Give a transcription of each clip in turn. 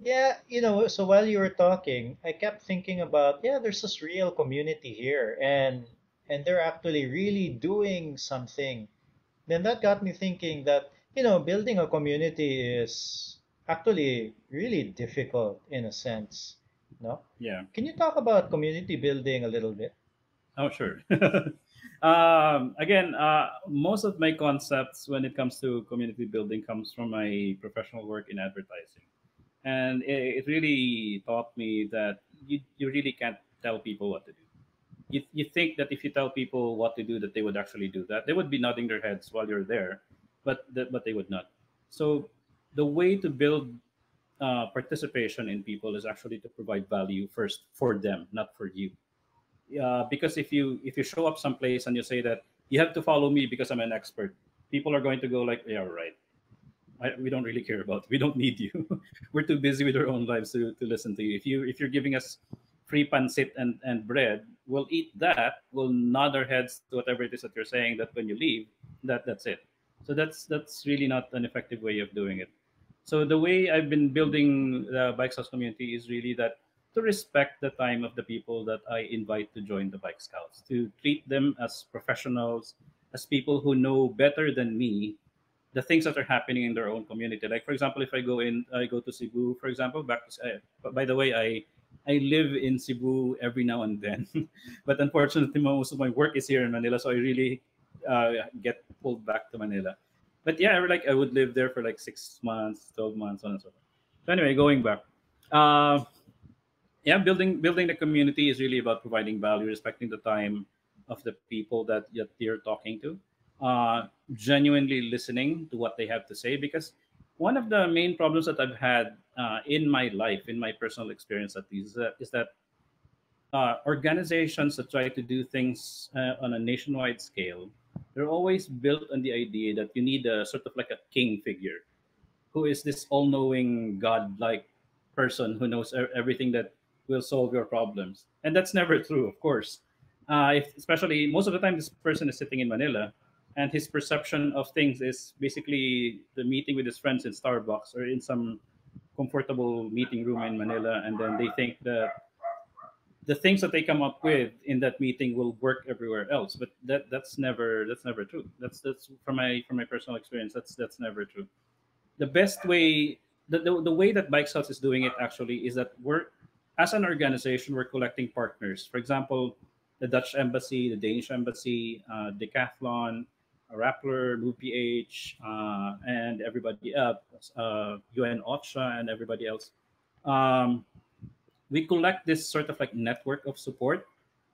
Yeah, so while you were talking, I kept thinking about, yeah, there's this real community here, and they're actually really doing something. Then that got me thinking that, building a community is actually really difficult in a sense, no? Yeah. Can you talk about community building a little bit? Oh, sure. Again, most of my concepts when it comes to community building comes from my professional work in advertising, and it really taught me that you really can't tell people what to do. You think that if you tell people what to do, that they would actually do that. They would be nodding their heads while you're there, but they would not. So the way to build participation in people is actually to provide value first for them, not for you. Because if you show up someplace and you say that you have to follow me because I'm an expert, people are going to go like, yeah, right. We don't really care about. We don't need you. We're too busy with our own lives to listen to you. If you're giving us free pancit and bread, we'll eat that. We'll nod our heads to whatever it is that you're saying. That when you leave, that's it. So that's really not an effective way of doing it. So the way I've been building the Bike Scouts community is really that to respect the time of the people that I invite to join the Bike Scouts, to treat them as professionals, as people who know better than me the things that are happening in their own community. Like for example, if I go to Cebu, for example, but by the way, I live in Cebu every now and then, but unfortunately, most of my work is here in Manila, so I really get pulled back to Manila. But yeah, I would live there for like 6 months, 12 months, so on and so forth. So anyway, going back. Uh, yeah, building the community is really about providing value, respecting the time of the people that you're talking to, genuinely listening to what they have to say. Because one of the main problems that I've had in my life, in my personal experience at least, is that organizations that try to do things on a nationwide scale, they're always built on the idea that you need a sort of like a king figure who is this all-knowing god-like person who knows everything that will solve your problems, and that's never true, of course. If especially most of the time this person is sitting in Manila, and his perception of things is basically the meeting with his friends in Starbucks or in some comfortable meeting room in Manila, and then they think that the things that they come up with in that meeting will work everywhere else, but that's never true. That's from my personal experience, that's never true. The best way the way that Bike Scouts is doing it actually is that we're as an organization we're collecting partners. For example, the Dutch embassy, the Danish embassy, Decathlon, Rappler, LoopPH, and everybody UN OCHA and everybody else. um, we collect this sort of like network of support,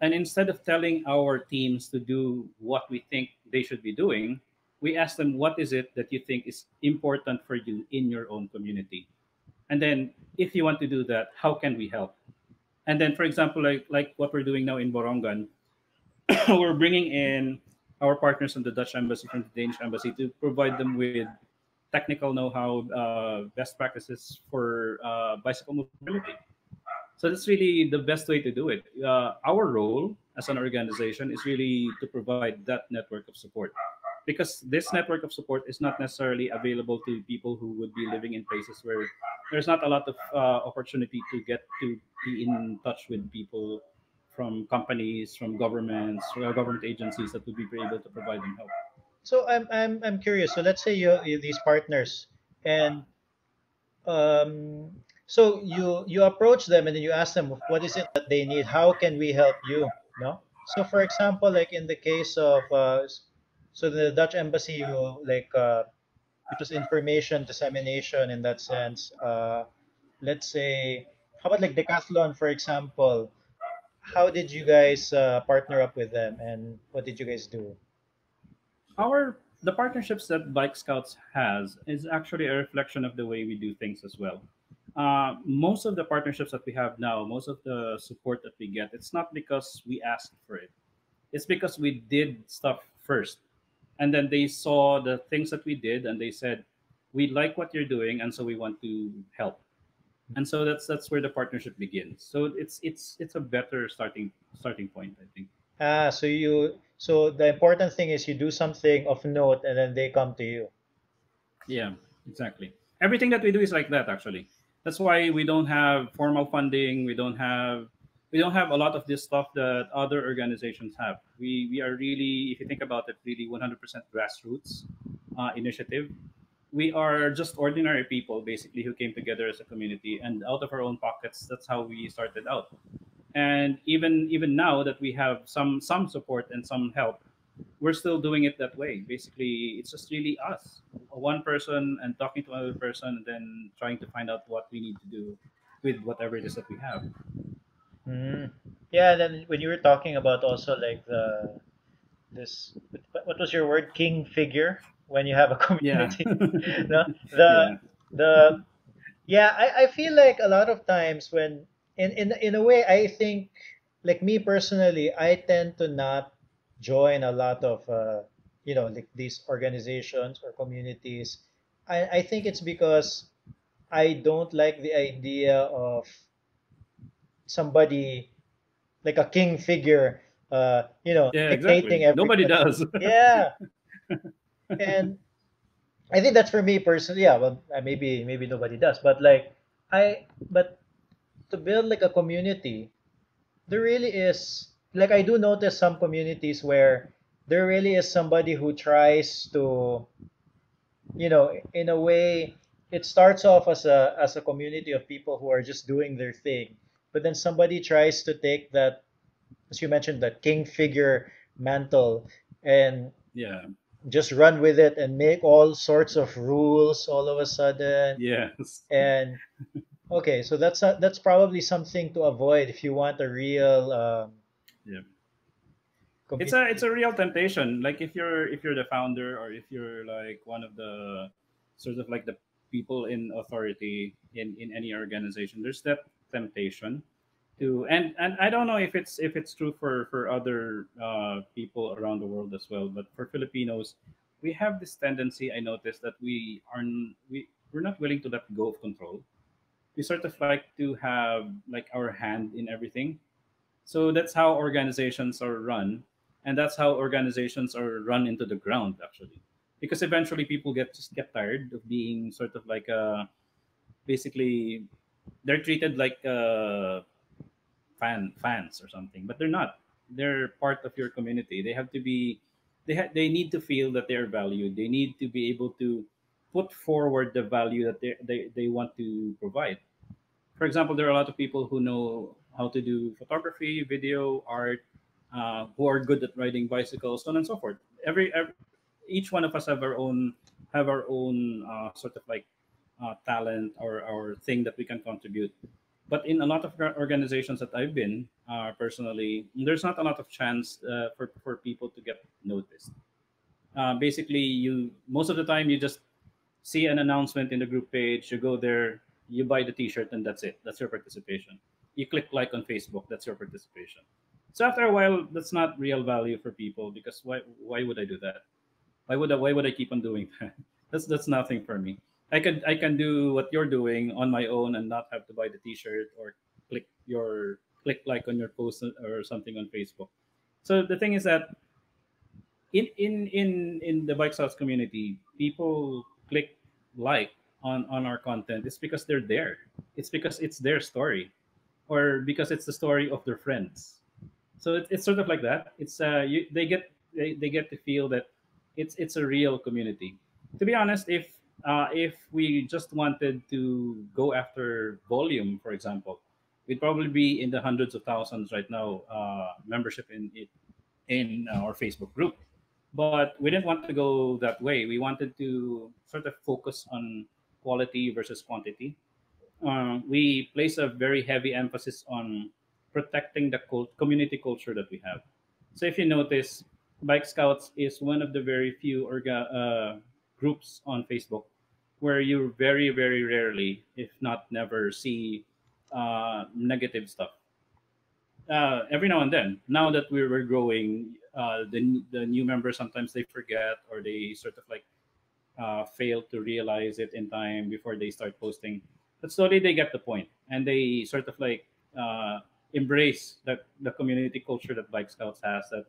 and instead of telling our teams to do what we think they should be doing, we ask them what is it that you think is important for you in your own community, and then if you want to do that, how can we help? And then for example, like what we're doing now in Borongan, we're bringing in our partners from the Dutch embassy, from the Danish embassy, to provide them with technical know-how, best practices for bicycle mobility. So that's really the best way to do it. Our role as an organization is really to provide that network of support, because this network of support is not necessarily available to people who would be living in places where there's not a lot of opportunity to get to be in touch with people from companies, from governments, or government agencies that would be able to provide them help. So I'm curious. So let's say you these partners, and so you approach them and then you ask them what is it that they need. How can we help you? No. So for example, like in the case of so the Dutch embassy, it was information dissemination in that sense. Let's say, how about like Decathlon, for example? How did you guys partner up with them, and what did you guys do? Our The partnerships that Bike Scouts has is actually a reflection of the way we do things as well. Most of the partnerships that we have now, most of the support that we get, it's not because we asked for it. It's because we did stuff first, and then they saw the things that we did, and they said, "We like what you're doing, and so we want to help." And so that's where the partnership begins. So it's a better starting point, I think. So the important thing is you do something of note, and then they come to you. Yeah, exactly. Everything that we do is like that, actually. That's why we don't have formal funding. We don't have a lot of this stuff that other organizations have. We are really, if you think about it, really 100% grassroots initiative. We are just ordinary people basically who came together as a community, and out of our own pockets, that's how we started out. And even now that we have some support and some help, we're still doing it that way. Basically, it's just really us, one person, and talking to another person, and then trying to find out what we need to do with whatever it is that we have. Mm. Yeah, and then when you were talking about also like the this what was your word, king figure, when you have a Yeah. community, no, Yeah. the yeah, I feel like a lot of times when in a way I think, like me personally, I tend to not join a lot of like these organizations or communities. I think it's because I don't like the idea of somebody like a king figure, Yeah, dictating exactly. every. Nobody does. Yeah, and I think that's for me personally. Yeah, well, maybe nobody does, but like but to build like a community, there really is, like, I do notice some communities where there really is somebody who tries to, in a way, it starts off as a community of people who are just doing their thing, but then somebody tries to take that, as you mentioned, that king figure mantle, and Yeah. just run with it and make all sorts of rules all of a sudden. Yes. And okay, so that's probably something to avoid if you want a real Yeah. It's a community. real temptation. Like if you're the founder, or if you're like one of the sort of like the people in authority in any organization, there's that temptation to, and I don't know if it's true for other people around the world as well, but for Filipinos, we have this tendency, I noticed, that we're not willing to let go of control. We sort of like to have like our hand in everything. So that's how organizations are run, and that's how organizations are run into the ground actually, because eventually people just get tired of being sort of like basically they're treated like fans or something, but they're not. They're part of your community. They have to be. They need to feel that they are valued. They need to be able to put forward the value that they want to provide. For example, there are a lot of people who know how to do photography, video, art, who are good at riding bicycles, so on and so forth. Each one of us have our own sort of like talent or thing that we can contribute. But in a lot of organizations that I've been personally, there's not a lot of chance for people to get noticed. Basically, you most of the time you just see an announcement in the group page, you go there, you buy the T-shirt, and that's it. That's your participation. You click like on Facebook, that's your participation. So after a while, that's not real value for people, because why would I do that? Why would I keep on doing that? That's nothing for me. I can do what you're doing on my own and not have to buy the T-shirt or click like on your post or something on Facebook. So the thing is that in the bike stars community, people click like on our content. It's because they're there. It's because it's their story, or because it's the story of their friends. So it's sort of like that. They get to feel that it's a real community. To be honest, if we just wanted to go after volume, for example, we'd probably be in the hundreds of thousands right now, membership in our Facebook group. But we didn't want to go that way. We wanted to sort of focus on quality versus quantity. We place a very heavy emphasis on protecting the community culture that we have. So if you notice, Bike Scouts is one of the very few groups on Facebook where you very, very rarely, if not never, see negative stuff. Every now and then, now that we're growing, the new members, sometimes they forget, or they sort of like fail to realize it in time before they start posting. But slowly they get the point, and they sort of like embrace the community culture that Bike Scouts has. That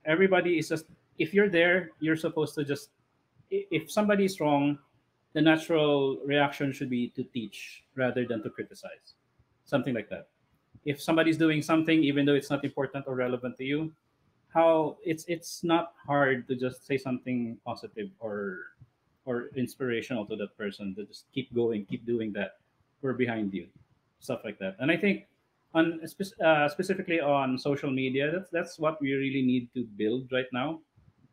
everybody is just, if you're there, you're supposed to just, if somebody is wrong, the natural reaction should be to teach rather than to criticize, something like that. If somebody's doing something, even though it's not important or relevant to you, how it's not hard to just say something positive or inspirational to that person, to just keep going, keep doing that. We're behind you, stuff like that. And I think specifically on social media, that's what we really need to build right now,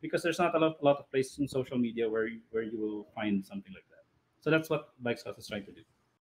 because there's not a lot of places in social media where you will find something like that. So that's what Bike Scouts is trying to do.